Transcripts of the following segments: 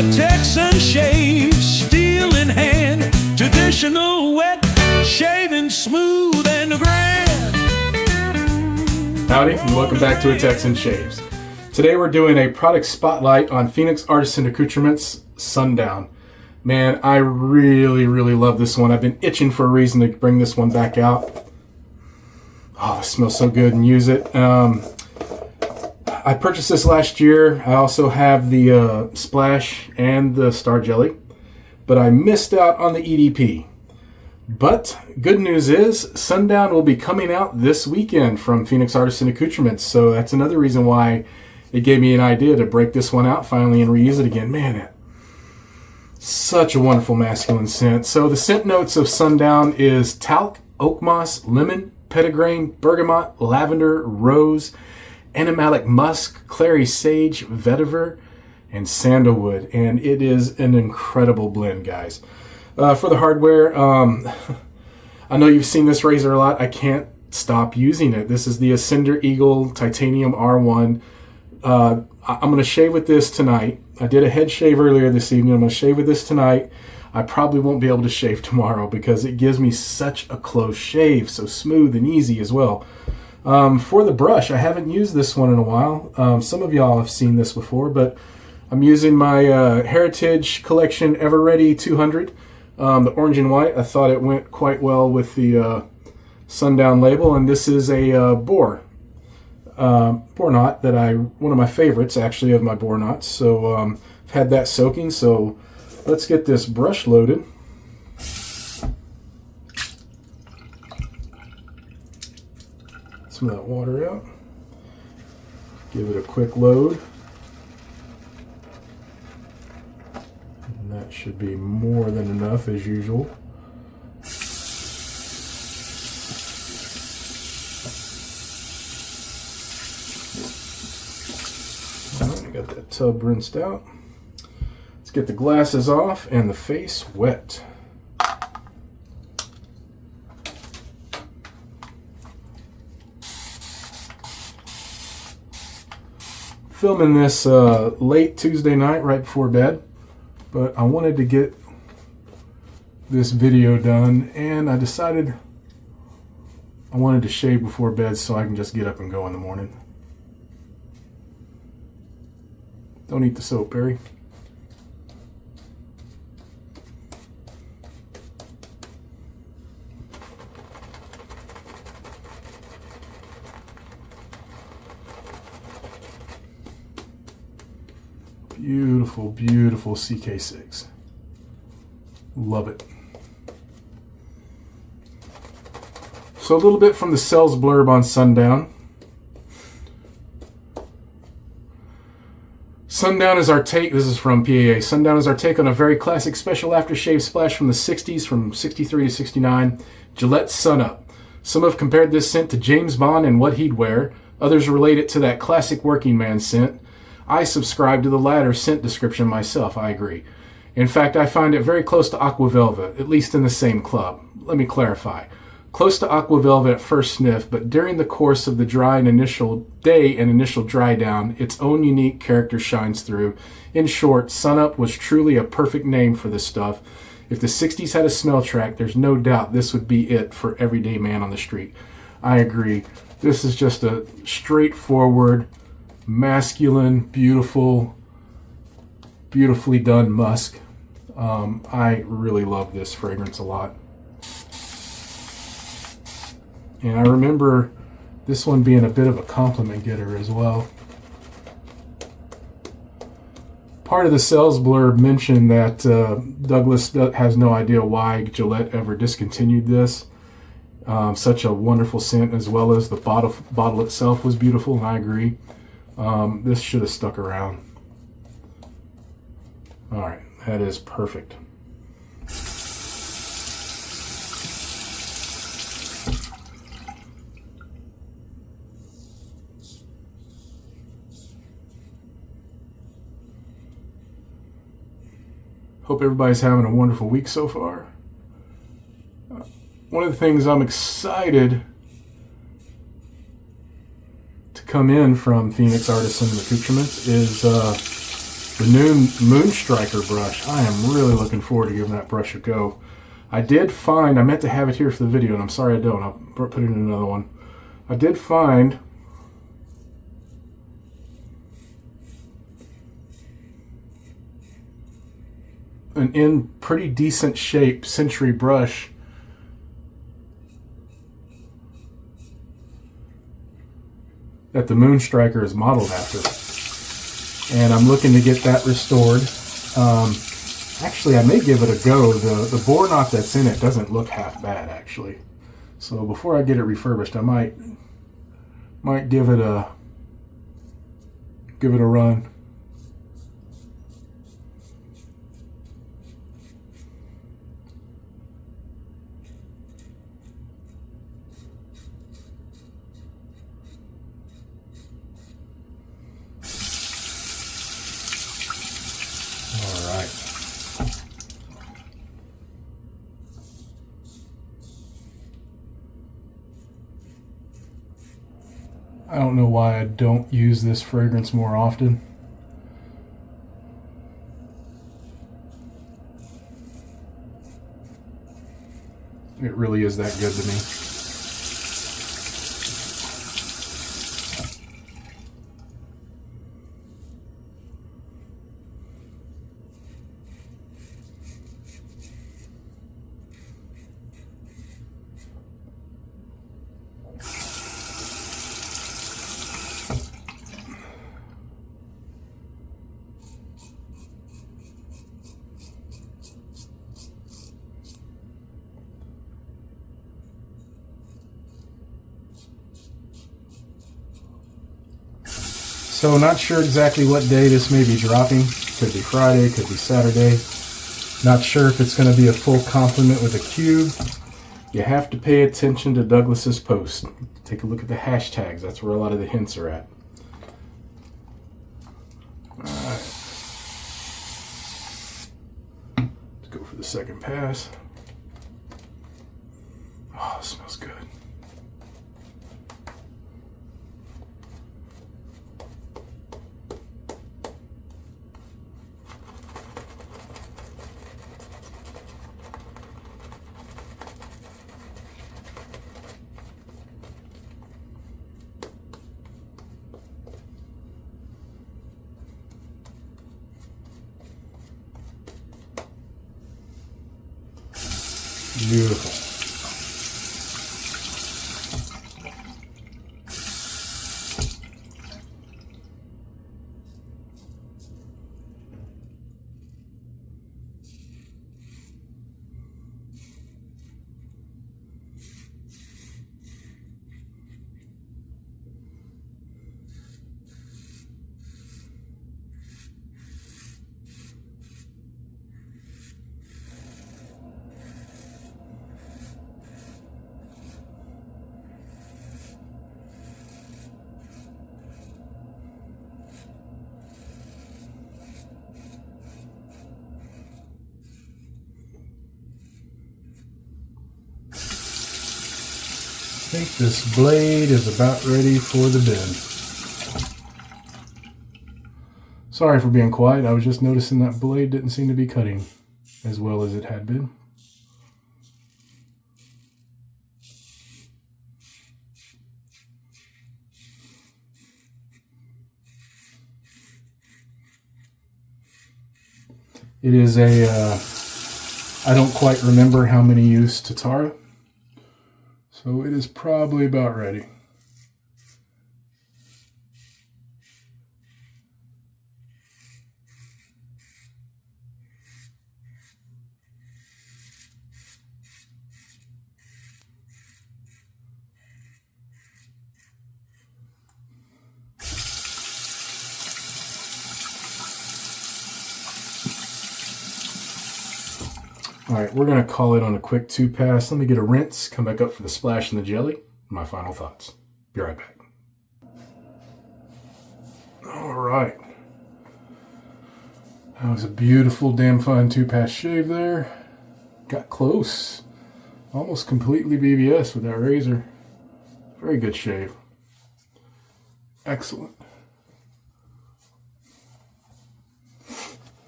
a Texan shave, steel in hand, traditional wet, shaving smooth and grand. Howdy, and welcome back to A Texan Shaves. Today we're doing a product spotlight on Phoenix Artisan Accoutrements Sundown. Man, I really love this one. I've been itching for a reason to bring this one back out. Oh, it smells so good, and use it. I purchased this last year. I also have the Splash and the Star Jelly, but I missed out on the EDP. But good news is Sundown will be coming out this weekend from Phoenix Artisan Accoutrements, so that's another reason why it gave me an idea to break this one out finally and reuse it again. Man, such a wonderful masculine scent. So the scent notes of Sundown is talc, oak moss, lemon, petitgrain, bergamot, lavender, rose, animalic musk, clary sage, vetiver, and sandalwood. And it is an incredible blend, guys. For the hardware, I know you've seen this razor a lot. I can't stop using it. This is the Ascender Eagle Titanium R1. I'm going to shave with this tonight. I did a head shave earlier this evening. I'm going to shave with this tonight. I probably won't be able to shave tomorrow because it gives me such a close shave, so smooth and easy as well. For the brush, I haven't used this one in a while. Some of y'all have seen this before, but I'm using my Heritage Collection Ever Ready 200, the orange and white. I thought it went quite well with the Sundown label, and this is a boar knot that one of my favorites actually of my boar knots. So I've had that soaking, so let's get this brush loaded. Some of that water out. Give it a quick load. And that should be more than enough as usual. Got that tub rinsed out. Let's get the glasses off and the face wet. Filming this late Tuesday night right before bed, but I wanted to get this video done, and I decided I wanted to shave before bed so I can just get up and go in the morning. Don't eat the soap, Barry. Beautiful, beautiful CK6. Love it. So a little bit from the sales blurb on Sundown. Sundown is our take, this is from PAA, Sundown is our take on a very classic special aftershave splash from the 60s, from 63 to 69, Gillette Sun Up. Some have compared this scent to James Bond and what he'd wear. Others relate it to that classic working man scent. I subscribe to the latter scent description myself, I agree. In fact, I find it very close to Aqua Velvet, at least in the same club. Let me clarify. Close to Aqua Velvet at first sniff, but during the course of the dry and initial dry down, its own unique character shines through. In short, Sun Up was truly a perfect name for this stuff. If the 60s had a smell track, there's no doubt this would be it for everyday man on the street. I agree. This is just a straightforward, masculine, beautiful, beautifully done musk. I really love this fragrance a lot. And I remember this one being a bit of a compliment getter as well. Part of the sales blurb mentioned that Douglas has no idea why Gillette ever discontinued this. Such a wonderful scent, as well as the bottle itself was beautiful, and I agree. This should have stuck around. All right, that is perfect. Hope everybody's having a wonderful week so far. One of the things I'm excited to come in from Phoenix Artisan Accoutrements is The new Moonstriker brush. I am really looking forward to giving that brush a go. I did find, I meant to have it here for the video, and I'm sorry I don't. I'll put it in another one. I did find an in pretty decent shape Century brush that the Moonstriker is modeled after. And I'm looking to get that restored. Actually, I may give it a go. The bore knot that's in it doesn't look half bad, actually. So before I get it refurbished, I might give it a run. I don't know why I don't use this fragrance more often. It really is that good to me. So not sure exactly what day this may be dropping. Could be Friday, could be Saturday. Not sure if it's going to be a full complement with a cube. You have to pay attention to Douglas's post. Take a look at the hashtags. That's where a lot of the hints are at. Alright. Let's go for the second pass. Oh, it smells good. Beautiful. I think this blade is about ready for the bend. Sorry for being quiet. I was just noticing that blade didn't seem to be cutting as well as it had been. It is a, I don't quite remember how many use Tatara. So it is probably about ready. All right, we're gonna call it on a quick 2-pass. Let me get a rinse, come back up for the splash and the jelly. My final thoughts. Be right back. All right. That was a beautiful, damn fine 2-pass shave there. Got close. Almost completely BBS with that razor. Very good shave. Excellent.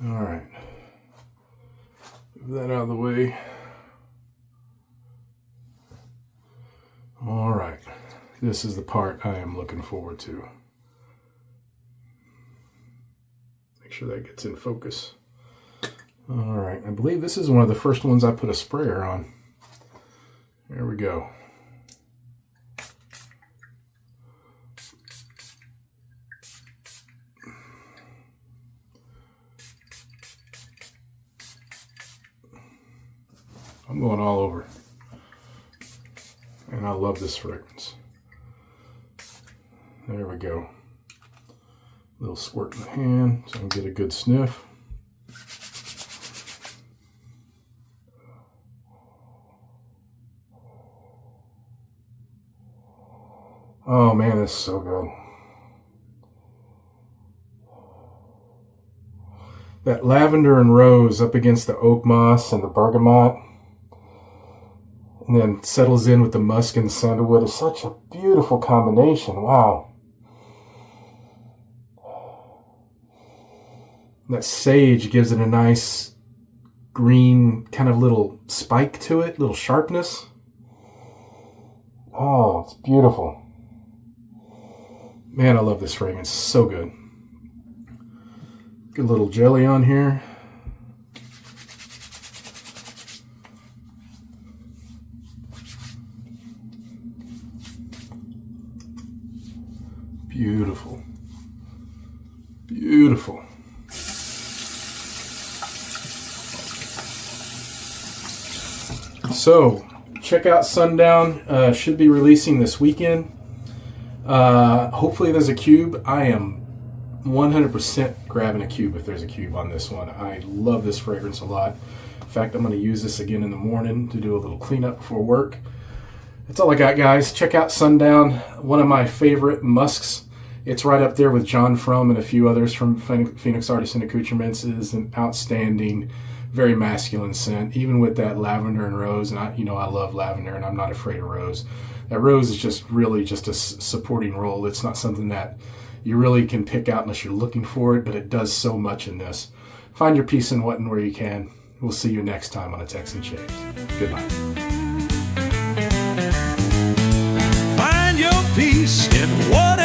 All right. Move that out of the way. All right. This is the part I am looking forward to. Make sure that gets in focus. All right. I believe this is one of the first ones I put a sprayer on. There we go. I'm going all over. And I love this fragrance. There we go. Little squirt in the hand so I can get a good sniff. Oh man, this is so good. That lavender and rose up against the oak moss and the bergamot, and then settles in with the musk and the sandalwood, is such a beautiful combination. Wow. That sage gives it a nice green kind of little spike to it, little sharpness. Oh, it's beautiful. Man, I love this fragrance. So good. Good little jelly on here. Beautiful. Beautiful. So, check out Sundown. Should be releasing this weekend. Hopefully there's a cube. I am 100% grabbing a cube if there's a cube on this one. I love this fragrance a lot. In fact, I'm going to use this again in the morning to do a little cleanup before work. That's all I got, guys. Check out Sundown, one of my favorite musks. It's right up there with John Frum and a few others from Phoenix Artisan Accoutrements. It is an outstanding, very masculine scent, even with that lavender and rose. And I love lavender, and I'm not afraid of rose. That rose is just really just a supporting role. It's not something that you really can pick out unless you're looking for it, but it does so much in this. Find your peace in what and where you can. We'll see you next time on A Texan Shaves. Good night. Find your peace in what